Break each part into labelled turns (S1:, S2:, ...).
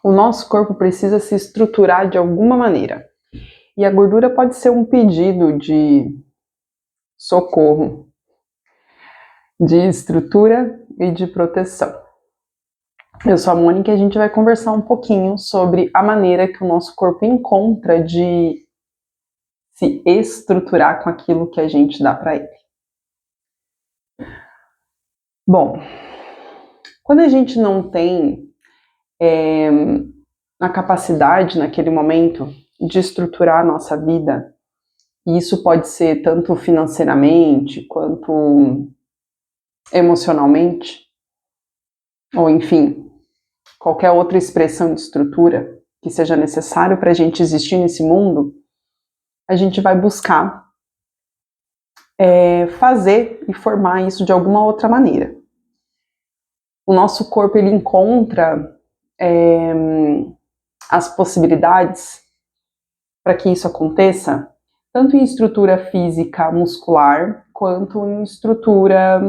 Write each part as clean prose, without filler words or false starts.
S1: o nosso corpo precisa se estruturar de alguma maneira. E a gordura pode ser um pedido de socorro, de estrutura e de proteção. Eu sou a Mônica e a gente vai conversar um pouquinho sobre a maneira que o nosso corpo encontra de se estruturar com aquilo que a gente dá para ele. Bom, quando a gente não tem a capacidade naquele momento de estruturar a nossa vida, e isso pode ser tanto financeiramente quanto emocionalmente, ou enfim, qualquer outra expressão de estrutura que seja necessário para a gente existir nesse mundo, a gente vai buscar fazer e formar isso de alguma outra maneira. O nosso corpo ele encontra as possibilidades para que isso aconteça, tanto em estrutura física muscular, quanto em estrutura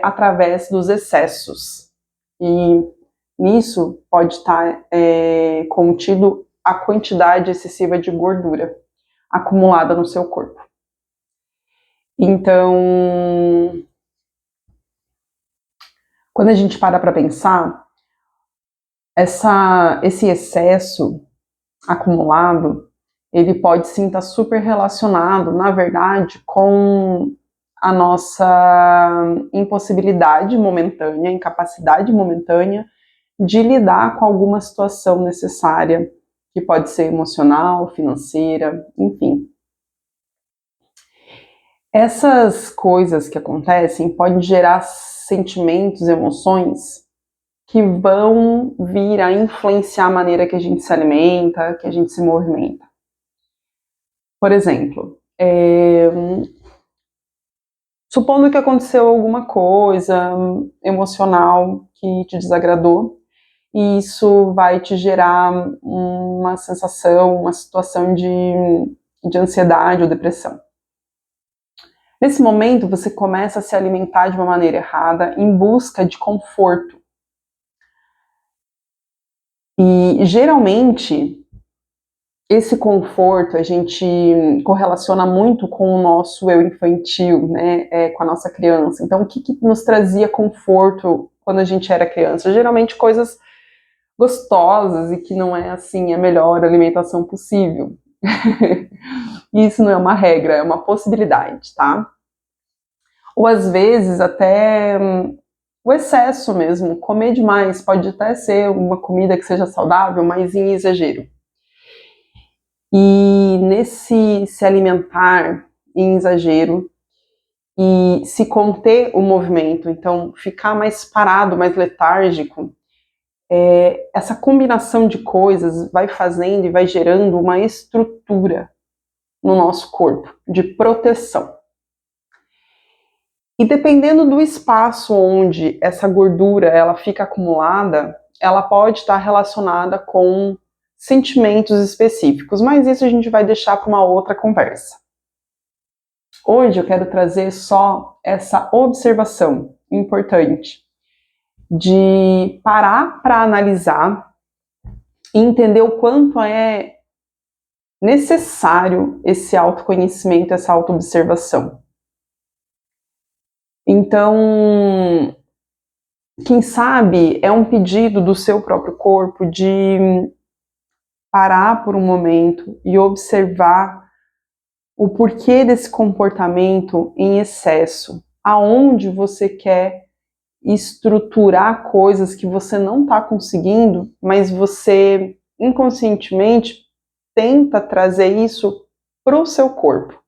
S1: através dos excessos. E nisso pode estar contido a quantidade excessiva de gordura acumulada no seu corpo. Então, quando a gente para pensar, esse excesso acumulado, ele pode sim estar super relacionado, na verdade, com a nossa impossibilidade momentânea, incapacidade momentânea de lidar com alguma situação necessária, que pode ser emocional, financeira, enfim. Essas coisas que acontecem podem gerar sentimentos, emoções que vão vir a influenciar a maneira que a gente se alimenta, que a gente se movimenta. Por exemplo, supondo que aconteceu alguma coisa emocional que te desagradou, e isso vai te gerar uma sensação, uma situação de ansiedade ou depressão. Nesse momento, você começa a se alimentar de uma maneira errada, em busca de conforto. E, geralmente, esse conforto a gente correlaciona muito com o nosso eu infantil, né? Com a nossa criança. Então, o que nos trazia conforto quando a gente era criança? Geralmente, coisas gostosas e que não é, assim, a melhor alimentação possível. Isso não é uma regra, é uma possibilidade, tá? Ou às vezes até o excesso mesmo, comer demais, pode até ser uma comida que seja saudável, mas em exagero. E nesse se alimentar em exagero e se conter o movimento, então ficar mais parado, mais letárgico, essa combinação de coisas vai fazendo e vai gerando uma estrutura no nosso corpo de proteção. E dependendo do espaço onde essa gordura ela fica acumulada, ela pode estar relacionada com sentimentos específicos, mas isso a gente vai deixar para uma outra conversa. Hoje eu quero trazer só essa observação importante de parar para analisar e entender o quanto é necessário esse autoconhecimento, essa autoobservação. Então, quem sabe é um pedido do seu próprio corpo de parar por um momento e observar o porquê desse comportamento em excesso, aonde você quer estruturar coisas que você não está conseguindo, mas você inconscientemente tenta trazer isso para o seu corpo.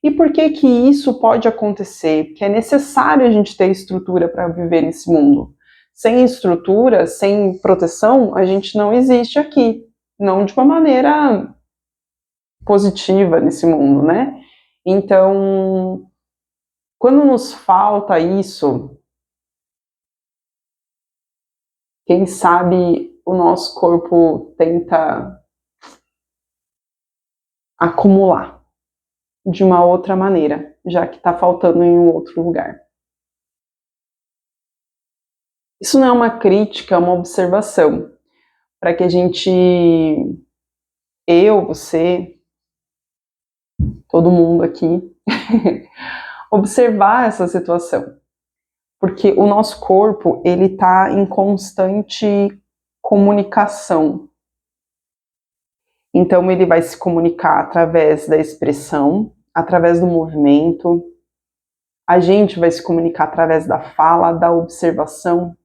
S1: E por que que isso pode acontecer? Porque é necessário a gente ter estrutura para viver nesse mundo. Sem estrutura, sem proteção, a gente não existe aqui. Não de uma maneira positiva nesse mundo, né? Então, quando nos falta isso, quem sabe o nosso corpo tenta acumular de uma outra maneira, já que está faltando em um outro lugar. Isso não é uma crítica, é uma observação. para que a gente, eu, você, todo mundo aqui, observar essa situação. Porque o nosso corpo, ele está em constante comunicação. Então, ele vai se comunicar através da expressão, através do movimento. A gente vai se comunicar através da fala, da observação.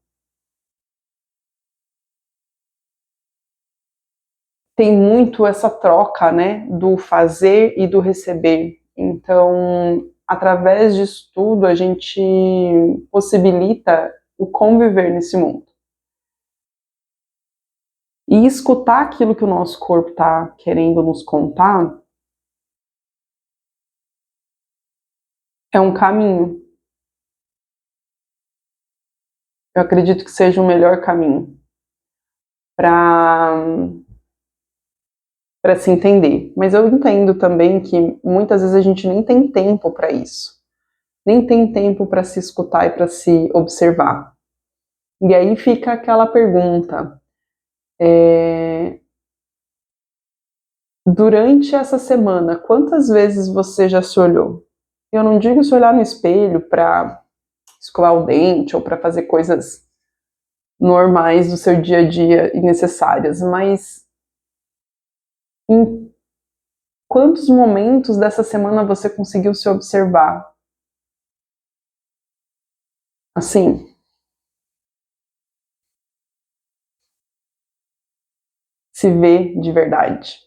S1: Tem muito essa troca, né, do fazer e do receber. Então, através disso tudo, a gente possibilita o conviver nesse mundo. E escutar aquilo que o nosso corpo está querendo nos contar é um caminho. Eu acredito que seja o melhor caminho para se entender. Mas eu entendo também que muitas vezes a gente nem tem tempo para isso. Nem tem tempo para se escutar e para se observar. E aí fica aquela pergunta: durante essa semana, quantas vezes você já se olhou? Eu não digo se olhar no espelho para escovar o dente ou para fazer coisas normais do seu dia a dia e necessárias, mas em quantos momentos dessa semana você conseguiu se observar? Assim, se ver de verdade.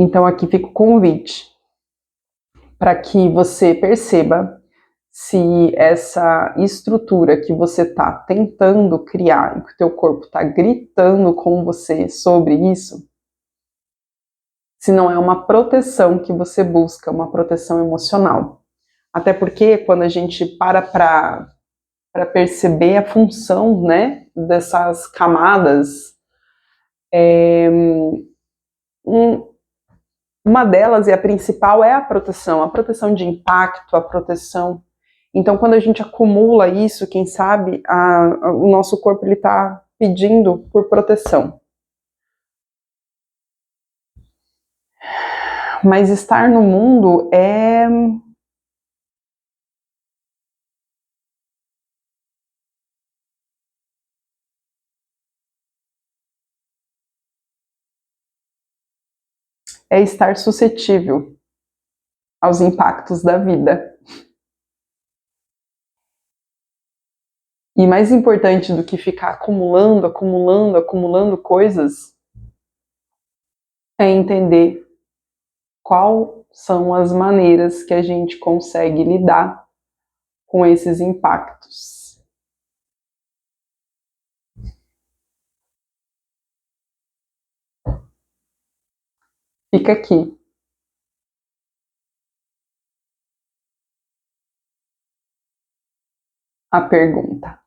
S1: Então aqui fica o convite para que você perceba se essa estrutura que você está tentando criar e que o teu corpo está gritando com você sobre isso, se não é uma proteção que você busca, uma proteção emocional. Até porque quando a gente para perceber a função, né, dessas camadas, uma delas, e a principal, é a proteção de impacto, a proteção. Então, quando a gente acumula isso, quem sabe, o nosso corpo está pedindo por proteção. Mas estar no mundo é estar suscetível aos impactos da vida. E mais importante do que ficar acumulando, acumulando, acumulando coisas, é entender quais são as maneiras que a gente consegue lidar com esses impactos. Fica aqui a pergunta.